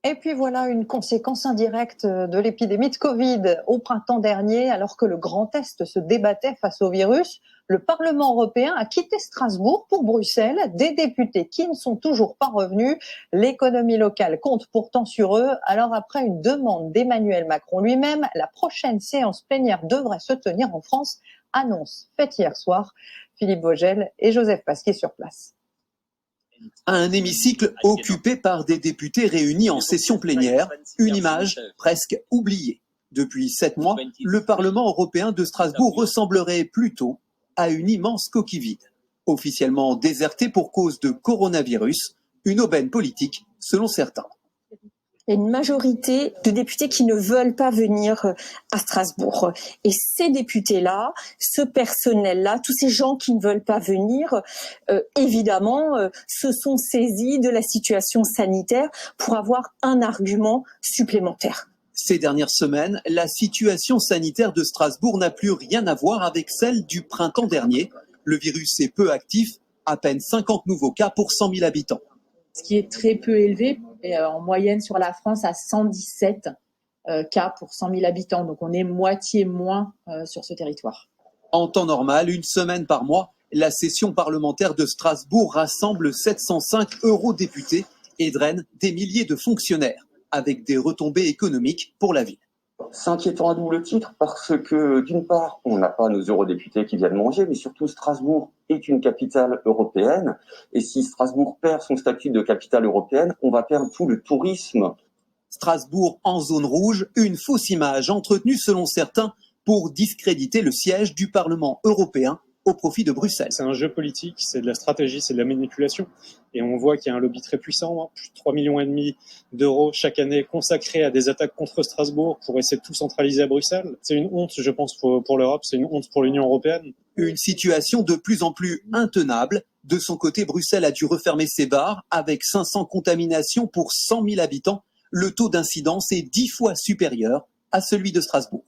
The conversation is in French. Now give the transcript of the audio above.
Et puis voilà une conséquence indirecte de l'épidémie de Covid. Au printemps dernier, alors que le Grand Est se débattait face au virus, le Parlement européen a quitté Strasbourg pour Bruxelles. Des députés qui ne sont toujours pas revenus. L'économie locale compte pourtant sur eux. Alors après une demande d'Emmanuel Macron lui-même, la prochaine séance plénière devrait se tenir en France. Annonce faite hier soir. Philippe Vogel et Joseph Pasquier sur place. Un hémicycle occupé par des députés réunis en session plénière, une image presque oubliée. Depuis 7 mois, le Parlement européen de Strasbourg ressemblerait plutôt à une immense coquille vide. Officiellement déserté pour cause de coronavirus, une aubaine politique selon certains. Il y a une majorité de députés qui ne veulent pas venir à Strasbourg. Et ces députés-là, ce personnel-là, tous ces gens qui ne veulent pas venir, évidemment, se sont saisis de la situation sanitaire pour avoir un argument supplémentaire. Ces dernières semaines, la situation sanitaire de Strasbourg n'a plus rien à voir avec celle du printemps dernier. Le virus est peu actif, à peine 50 nouveaux cas pour 100 000 habitants. Ce qui est très peu élevé, et en moyenne sur la France à 117 cas pour 100 000 habitants. Donc on est moitié moins sur ce territoire. En temps normal, une semaine par mois, la session parlementaire de Strasbourg rassemble 705 eurodéputés et draine des milliers de fonctionnaires, avec des retombées économiques pour la ville. C'est inquiétant à double titre parce que, d'une part, on n'a pas nos eurodéputés qui viennent manger, mais surtout Strasbourg est une capitale européenne. Et si Strasbourg perd son statut de capitale européenne, on va perdre tout le tourisme. Strasbourg en zone rouge, une fausse image entretenue selon certains pour discréditer le siège du Parlement européen au profit de Bruxelles. C'est un jeu politique, c'est de la stratégie, c'est de la manipulation. Et on voit qu'il y a un lobby très puissant, plus de 3,5 millions d'euros chaque année consacrés à des attaques contre Strasbourg pour essayer de tout centraliser à Bruxelles. C'est une honte, je pense, pour l'Europe, c'est une honte pour l'Union européenne. Une situation de plus en plus intenable. De son côté, Bruxelles a dû refermer ses bars avec 500 contaminations pour 100 000 habitants. Le taux d'incidence est 10 fois supérieur à celui de Strasbourg.